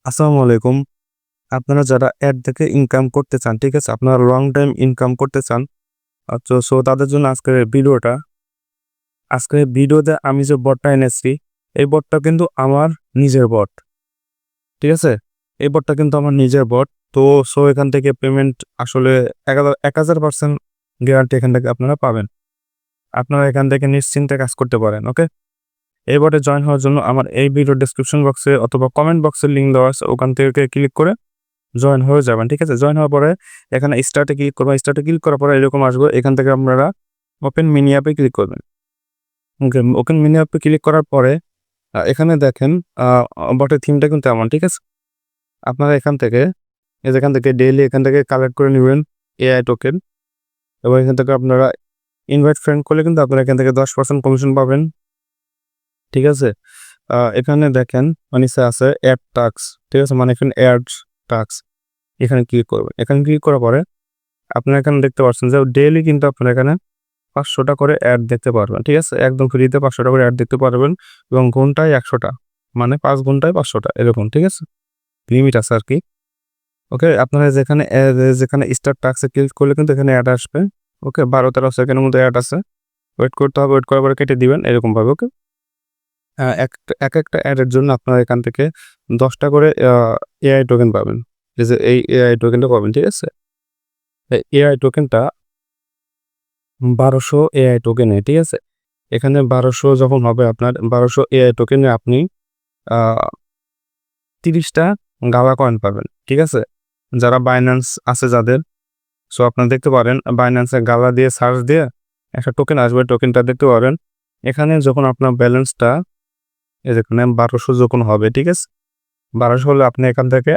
আসসালামু আলাইকুম। আপনারা যারা অ্যাড দেখে ইনকাম করতে চান, ঠিক আছে? আপনারা লং টাইম ইনকাম করতে চান। সো তাদের জন্য আজকের ভিডিওটা। আজকের ভিডিওতে আমি যে বটটা এনেছি, এই বটটা কিন্তু আমার নিজের বট। ঠিক আছে? এই বটটা কিন্তু আমার নিজের বট। তো এখান থেকে পেমেন্ট আসলে 1000% গ্যারান্টি এখান থেকে আপনারা পাবেন। আপনারা এখান থেকে নিশ্চিন্তে কাজ করতে পারেন। ওকে? এই বটে জয়েন হওয়ার জন্য আমার এই ভিডিওর ডেসক্রিপশন বক্সে অথবা কমেন্ট বক্সের লিঙ্ক দেওয়া আছে। ওখান থেকে ক্লিক করে জয়েন হয়ে যাবেন। ঠিক আছে? জয়েন হওয়ার পরে এখানে স্টার্টে ক্লিক করবেন। স্টার্টে ক্লিক করার পরে এরকম আসবে। এখান থেকে আপনারা ওপেন মিনি অ্যাপে ক্লিক করবেন। ওকে, ওপেন মিনি অ্যাপে ক্লিক করার পরে এখানে দেখেন আ বটের থিমটা কিন্তু এমন। ঠিক আছে? আপনারা এখান থেকে যেখান থেকে ডেইলি এখান থেকে কালেক্ট করে নিবেন এআই টোকেন এবং এখান থেকে আপনারা ইনভাইট ফ্রেন্ড করলে কিন্তু আপনারা এখান থেকে 10% কমিশন পাবেন। ঠিক আছে? এখানে দেখেন নিচে আছে এড টাস্ক। ঠিক আছে? মানে এখানে এড টাস্ক এখানে ক্লিক করবেন। এখানে ক্লিক করার পরে আপনারা এখানে দেখতে পাচ্ছেন যে ডেইলি কিন্তু আপনারা এখানে ৫০০ টা করে অ্যাড দেখতে পারবেন। ঠিক আছে? একদম ফ্রিতে ৫০০ টা করে অ্যাড দেখতে পারবেন এবং ঘন্টায় ১০০ টা। মানে ৫ ঘন্টায় ৫০০ টা এরকম। ঠিক আছে? লিমিট আছে আরকি। ওকে? আপনারা যেখানে স্টার্ট টাস্কে ক্লিক করলে কিন্তু এখানে অ্যাড আসবে। ওকে? ১২-১৩ সেকেন্ডের মধ্যে অ্যাড আছে। ওয়েট করতে হবে। ওয়েট করার পরে কেটে দিবেন এরকমভাবে। ওকে? একেকটা অ্যাডের জন্য আপনারা এখান থেকে ১০ টা করে এআই টোকেন পাবেন। এই যে এই এআই টোকেনটা পাবেন। ঠিক আছে? এই এআই টোকেনটা ১২০০ এআই টোকেনে, ঠিক আছে? এখানে ১২০০ যখন হবে আপনার ১২০০ এআই টোকেনে আপনি আ ৩০ টা গালা কয়েন পাবেন। ঠিক আছে? যারা Binance আছে যাদের, আপনারা দেখতে পারেন Binance এ গালা দিয়ে সার্চ দিয়ে একটা টোকেন আসবে, টোকেনটা দেখতে পারবেন। এখানে যখন আপনার ব্যালেন্সটা এই দেখুন ১২০০ যখন হবে, ঠিক আছে? ১২০০ হলে আপনি এখান থেকে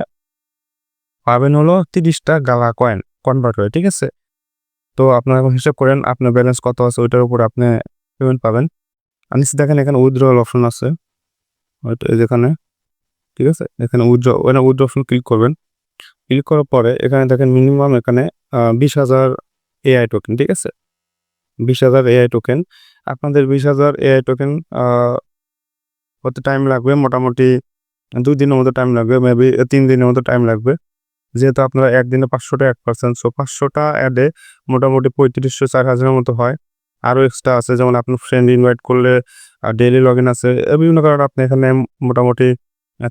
পাবেন হলো ৩০ টা গালা কয়েন কনভার্ট হয়ে, ঠিক আছে? তো আপনারা এখন হিসাব করেন আপনার ব্যালেন্স কত আছে ওইটার উপর আপনি পেমেন্ট পাবেন। আর নিচে দেখেন এখানে উইথড্রয়াল অপশন আছে। হয়তো এই যেখানে, ঠিক আছে? এখানে উইথড্র অপশন ক্লিক করবেন। ক্লিক করার পরে এখানে দেখেন মিনিমাম এখানে ২০,০০০ এআই টোকেন, ঠিক আছে? ২০,০০০ এআই টোকেন। আপনাদের ২০,০০০ এআই টোকেন হতে টাইম লাগবে মোটামুটি ২ দিনের মতো টাইম লাগবে। মেবি ৩ দিনের মতো টাইম লাগবে। যেহেতু আপনারা একদিনে ৫০০ টা অ্যাড পাচ্ছেন। ৫০০ টা অ্যাডে মোটামুটি ৩৫০০-৪০০০ এর মতো হয়। আরো এক্সট্রা আছে যেমন আপনার ফ্রেন্ড ইনভাইট করলে ডেইলি লগইন আছে। বিভিন্ন কারণে আপনি এখানে মোটামুটি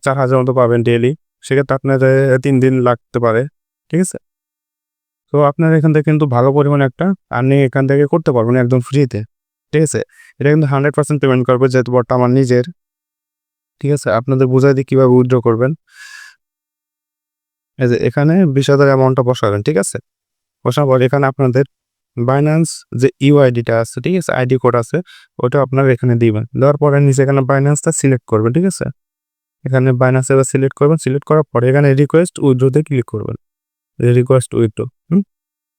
৪,০০০ মতো পাবেন ডেইলি। সেক্ষেত্রে আপনার ৩ দিন লাগতে পারে। ঠিক আছে? তো আপনারা এখান থেকে কিন্তু ভালো পরিমাণে একটা আর্নিং এখান থেকে করতে পারবেন একদম ফ্রিতে। ঠিক আছে? এটা কিন্তু 100% পেমেন্ট করবে যেহেতু বটটা আমার নিজের। ঠিক আছে? আপনাদের বুঝাই দিই কিভাবে উইথড্র করবেন। এই যে এখানে ২০,০০০ অ্যামাউন্টটা বসাবেন। ঠিক আছে? বসানোর পর এখানে আপনাদের Binance যে ইউআইডিটা আছে, ঠিক আছে? আইডি কোড আছে, ওটা আপনারা এখানে দিবেন। দেওয়ার পরে নিচে এখানে Binance-টা সিলেক্ট করবেন, ঠিক আছে? এখানে Binance এবার সিলেক্ট করবেন। সিলেক্ট করার পরে এখানে রিকোয়েস্ট উইথড্র তে ক্লিক করবেন। রিকোয়েস্ট উইথড্র,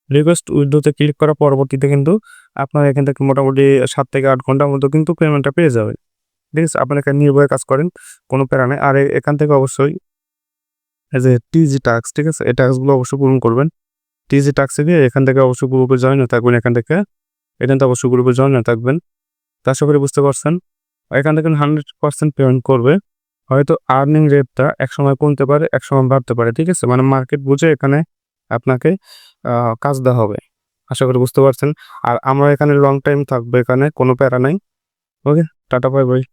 রিকোয়েস্ট উইথড্র তে ক্লিক করার পরবর্তীতে কিন্তু আপনারা এখান থেকে মোটামুটি ৭ থেকে ৮ ঘন্টার মতো কিন্তু পেমেন্টটা পেয়ে যাবেন। ঠিক আছে? আপনারা এখানে নির্ভয়ে কাজ করেন, কোনো প্যারা নাই। আর এখান থেকে অবশ্যই এই যে টিজি টাস্ক, ঠিক আছে? এই টাস্কগুলো অবশ্যই পূরণ করবেন। টিজি টাস্কে গিয়ে এখান থেকে অবশ্যই গ্রুপে জয়েন হয়ে থাকবেন এখান থেকে। এখান থেকে অবশ্যই গ্রুপে জয়েন হয়ে থাকবেন। তো আশা করি বুঝতে পারছেন। এখান থেকে 100% পেমেন্ট করবে। হয়তো আর্নিং রেটটা একসময় কমতে পারে, একসময় বাড়তে পারে। ঠিক আছে? মানে মার্কেট বুঝে এখানে আপনাকে আ কাজ দেওয়া হবে। আশা করি বুঝতে পারছেন। আর আমরা এখানে লং টাইম থাকবো এখানে কোনো প্যারা নাই। ওকে? Tata bye by.